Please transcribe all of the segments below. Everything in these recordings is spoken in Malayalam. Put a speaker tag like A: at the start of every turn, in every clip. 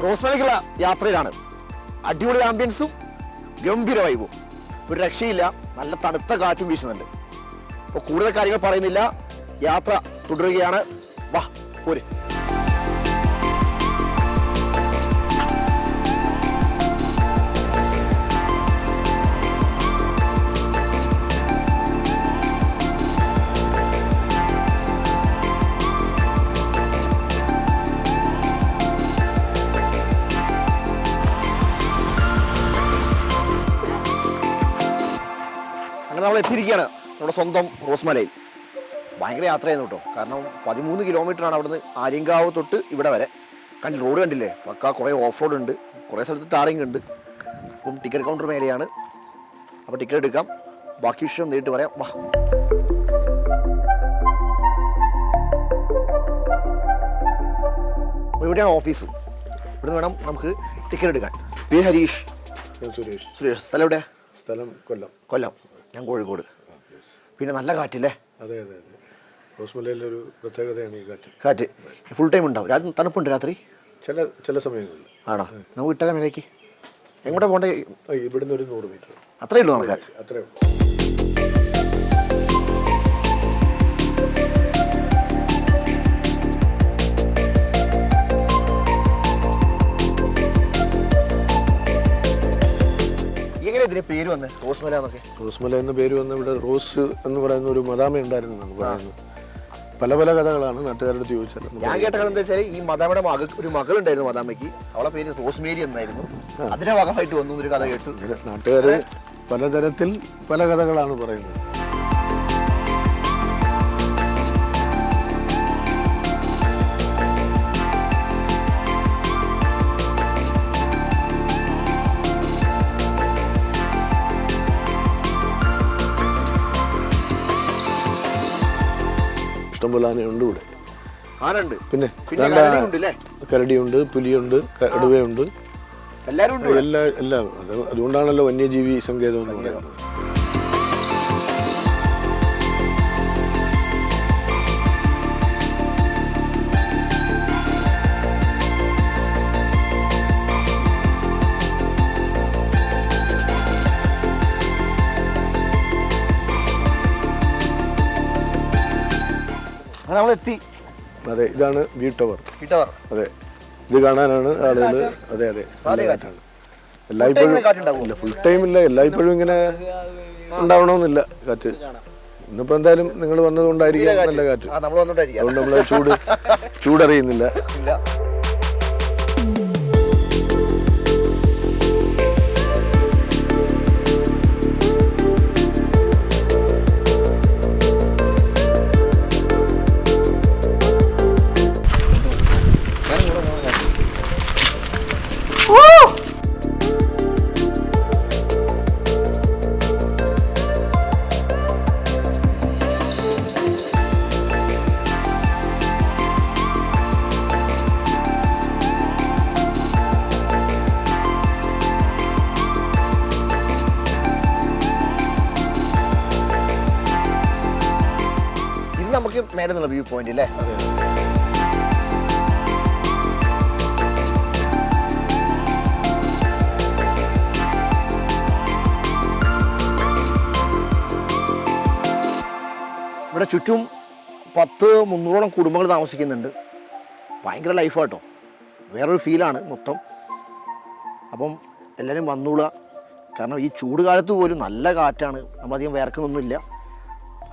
A: റോസ്മലയ്ക്കുള്ള യാത്രയിലാണ്. അടിപൊളി ആംബിയൻസും ഗംഭീര വൈബും, ഒരു രക്ഷയില്ല. നല്ല തണുത്ത കാറ്റും വീശുന്നുണ്ട്. അപ്പോൾ കൂടുതൽ കാര്യങ്ങൾ പറയുന്നില്ല, യാത്ര തുടരുകയാണ്. വാ പോര്. നമ്മൾ എത്തിയിരിക്കുകയാണ് നമ്മുടെ സ്വന്തം റോസ്മലയിൽ. ഭയങ്കര യാത്രയായിരുന്നു കേട്ടോ. കാരണം 13 കിലോമീറ്ററാണ് അവിടുന്ന് ആര്യങ്കാവ് തൊട്ട് ഇവിടെ വരെ. റോഡ് കണ്ടില്ലേ, പക്ക കുറേ ഓഫ് റോഡ് ഉണ്ട്, കുറേ സ്ഥലത്ത് ടാറിങ് ഉണ്ട്. അപ്പം ടിക്കറ്റ് കൗണ്ടർ മേലെയാണ്. അപ്പോൾ ടിക്കറ്റ് എടുക്കാം, ബാക്കി വിഷയം നേരിട്ട് പറയാം. വാ. അപ്പോൾ ഇവിടെയാണ് ഓഫീസ്. ഇവിടുന്ന് വേണം നമുക്ക് ടിക്കറ്റ് എടുക്കാൻ. പി ഹരീഷ്.
B: സുരേഷ്.
A: സ്ഥലം എവിടെ?
B: സ്ഥലം കൊല്ലം.
A: കൊല്ലം. ഞാൻ കോഴിക്കോട്. പിന്നെ നല്ല കാറ്റില്ലേ?
B: അതെ അതെ അതെ. റോസ്മലയിലൊരു പ്രത്യേകതയാണ് ഈ കാറ്റ്.
A: കാറ്റ് ഫുൾ ടൈം ഉണ്ടാവും. തണുപ്പുണ്ട് രാത്രി
B: ചില സമയങ്ങളിൽ.
A: ആണോ? നമുക്ക് വിട്ടാലേ മേലേക്ക്. എങ്ങോട്ടാ പോകണ്ടേ?
B: ഇവിടുന്ന് ഒരു 100 മീറ്റർ
A: അത്രയേ ഉള്ളൂ നടക്കാൻ.
B: അത്രേ ഉള്ളൂ.
A: ഇതിന്റെ പേര് വന്ന് റോസ്മല എന്നൊക്കെ?
B: റോസ്മല എന്ന പേര് വന്ന് ഇവിടെ റോസ് എന്ന് പറയുന്ന ഒരു മദാമ ഉണ്ടായിരുന്നു എന്ന് പറയുന്നു. പല പല കഥകളാണ് നാട്ടുകാരുടെ ചോദിച്ചത്.
A: ഞാൻ കേട്ട കഥ എന്താ വെച്ചാൽ, ഈ മദാമയുടെ ഒരു മകളുണ്ടായിരുന്നു മദാമയ്ക്ക്. അവളെ പേര് റോസ്മേരി എന്നായിരുന്നു. അതിന്റെ ഭാഗമായിട്ട് വന്നു ഒരു കഥ കേട്ടു.
B: നാട്ടുകാർ പലതരത്തിൽ പല കഥകളാണ് പറയുന്നത്. ആനയുണ്ട് ഇവിടെ.
A: ആനുണ്ട്.
B: പിന്നെ കരടിയുണ്ട്, പുലിയുണ്ട്, കടുവയുണ്ട്, എല്ലാം. അതുകൊണ്ടാണല്ലോ വന്യജീവി സങ്കേതം എന്ന് പറയുന്നത്.
A: നമ്മളെത്തി.
B: അതെ, ഇതാണ് വ്യൂ ടവർ. അതെ, ഇത് കാണാനാണ് ആളുകൾ. അതെ അതെ, എല്ലായ്പ്പോഴും ഇല്ല, ഫുൾ ടൈം ഇല്ല, എല്ലായ്പ്പോഴും ഇങ്ങനെ ഉണ്ടാവണമെന്നില്ല കാറ്റ്. ഇന്നിപ്പോ എന്തായാലും നിങ്ങൾ വന്നതുകൊണ്ടായിരിക്കും നല്ല കാറ്റ്. അതുകൊണ്ട് നമ്മള് ചൂടറിയുന്നില്ല.
A: നമുക്ക് മേലെ നിന്നുള്ള വ്യൂ പോയിന്റ് അല്ലേ? ഇവിടെ ചുറ്റും 100-300 കുടുംബങ്ങൾ താമസിക്കുന്നുണ്ട്. ഭയങ്കര ലൈഫാട്ടോ, വേറൊരു ഫീലാണ് മൊത്തം. അപ്പം എല്ലാവരും വന്നോളുക. കാരണം ഈ ചൂട് കാലത്ത് പോലും നല്ല കാറ്റാണ്, നമ്മളധികം വേർക്കുന്നൊന്നുമില്ല.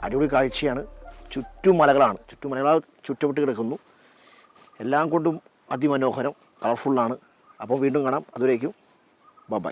A: അടിപൊളി കാഴ്ചയാണ്. ചുറ്റും മലകളാണ്, ചുറ്റപ്പെട്ട് കിടക്കുന്നു. എല്ലാം കൊണ്ടും അതിമനോഹരം, കളർഫുള്ളാണ്. അപ്പോൾ വീണ്ടും കാണാം. അതുവരേക്കും ബൈ.